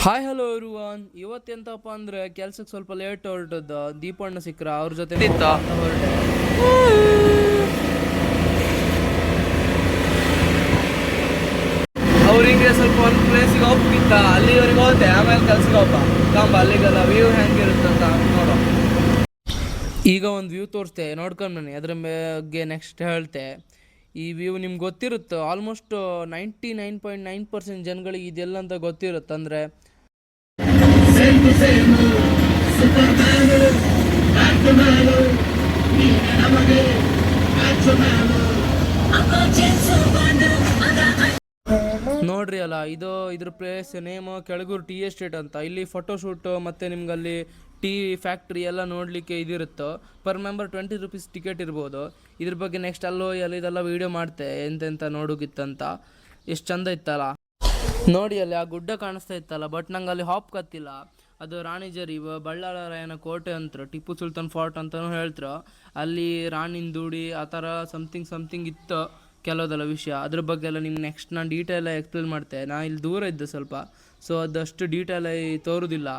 Hi hello everyone. ಇವತ್ತೆಂತಪ್ಪ ಅಂದರೆ ಕೆಲ್ಸಕ್ಕೆ ಸ್ವಲ್ಪ ಲೇಟ್ ಹೊರಟದ್ದು. ದೀಪಣ್ಣ ಸಿಕ್ಕರ, ಅವ್ರ ಜೊತೆ ಹೊರಟೆ. ಅವ್ರಿಗೆ ಸ್ವಲ್ಪ ಒಂದು ಪ್ಲೇಸಿಗೆ ಹೋಗ್ತಿತ್ತ, ಅಲ್ಲಿವರೆಗೆ ಹೋದೆ. ಆಮೇಲೆ ಕೆಲ್ಸಕ್ಕೆ ಹೋಗ್ಪ ಕಂಬ ಅಲ್ಲಿಗೆಲ್ಲ ವ್ಯೂ ಹೆಂಗಿರುತ್ತಂತ ನೋಡೋ. ಈಗ ಒಂದು ವ್ಯೂ ತೋರಿಸ್ತೆ, ನೋಡ್ಕೊಂಡು ಬನ್ನಿ. ಅದ್ರ ಬಗ್ಗೆ ನೆಕ್ಸ್ಟ್ ಹೇಳ್ತೆ. ಈ ವ್ಯೂ ನಿಮ್ಗೆ ಗೊತ್ತಿರುತ್ತೆ, ಆಲ್ಮೋಸ್ಟ್ 99.9% ಜನಗಳಿಗೆ ಇದೆಲ್ಲ ಅಂತ ಗೊತ್ತಿರುತ್ತೆ. ಅಂದರೆ ನೋಡ್ರಿ ಅಲ್ಲ, ಇದ್ರ place name Kelagur tea estate ಅಂತ. ಇಲ್ಲಿ ಫೋಟೋಶೂಟ್ ಮತ್ತು ನಿಮ್ಗೆ ಅಲ್ಲಿ ಟೀ ಫ್ಯಾಕ್ಟ್ರಿ ಎಲ್ಲ ನೋಡಲಿಕ್ಕೆ ಇದಿರುತ್ತೋ. ಪರ್ ಮೆಂಬರ್ 20 ರೂಪೀಸ್ ಟಿಕೆಟ್ ಇರ್ಬೋದು. ಇದ್ರ ಬಗ್ಗೆ ನೆಕ್ಸ್ಟ್ ಅಲ್ಲಿ ಇದೆಲ್ಲ ವೀಡಿಯೋ ಮಾಡ್ತೆ, ಎಂತೆಂತ ನೋಡೋಗಿತ್ತಂತ. ಎಷ್ಟು ಚಂದ ಇತ್ತಲ್ಲ ನೋಡಿ. ಅಲ್ಲಿ ಆ ಗುಡ್ಡ ಕಾಣಿಸ್ತಾ ಇತ್ತಲ್ಲ, ಬಟ್ ನಂಗೆ ಅಲ್ಲಿ ಹಾಪ್ ಕತ್ತಿಲ್ಲ. ಅದು ರಾಣಿಜರಿ ಬಳ್ಳಾಳರಾಯನ ಕೋಟೆ ಅಂತ, ಟಿಪ್ಪು ಸುಲ್ತಾನ್ ಫೋರ್ಟ್ ಅಂತಲೂ ಹೇಳ್ತಾರೆ. ಅಲ್ಲಿ ರಾಣಿನ ದೂಡಿ ಆ ಥರ ಸಮಥಿಂಗ್ ಇತ್ತು ಕೆಲವುದೆಲ್ಲ ವಿಷಯ. ಅದ್ರ ಬಗ್ಗೆ ಎಲ್ಲ ನಿಮ್ಗೆ ನೆಕ್ಸ್ಟ್ ನಾನು ಡೀಟೇಲಾಗಿ ಎಕ್ಸ್ಪ್ಲೇನ್ ಮಾಡ್ತೆ. ನಾನು ಇಲ್ಲಿ ದೂರ ಇದ್ದೆ ಸ್ವಲ್ಪ, ಸೊ ಅದಷ್ಟು ಡೀಟೇಲಾಗಿ ತೋರೋದಿಲ್ಲ.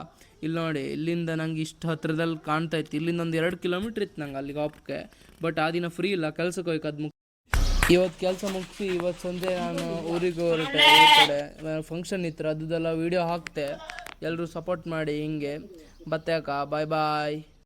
ಇಲ್ಲಿ ನೋಡಿ, ಇಲ್ಲಿಂದ ನಂಗೆ ಇಷ್ಟು ಹತ್ರದಲ್ಲಿ ಕಾಣ್ತಾ ಇತ್ತು. ಇಲ್ಲಿಂದ ಒಂದು 2 ಕಿಲೋಮೀಟ್ರ್ ಇತ್ತು ನಂಗೆ ಅಲ್ಲಿಗೆ ಹೋಗೋಕ್ಕೆ. ಬಟ್ ಆ ದಿನ ಫ್ರೀ ಇಲ್ಲ, ಕೆಲ್ಸಕ್ಕೆ ಹೋಯ್ಕೆ. ಅದು ಇವತ್ತು ಕೆಲಸ ಮುಗಿಸಿ ಇವತ್ತು ಸಂಜೆ ನಾನು ಊರಿಗೆ ಹೊರಟೆ. ಈ ಕಡೆ ಫಂಕ್ಷನ್ ಇತ್ತು, ಅದೆಲ್ಲ ವೀಡಿಯೋ ಹಾಕ್ತೆ. ಎಲ್ಲರೂ ಸಪೋರ್ಟ್ ಮಾಡಿ ಹಿಂಗೆ. ಬತ್ತಾಕ ಬಾಯ್ ಬಾಯ್.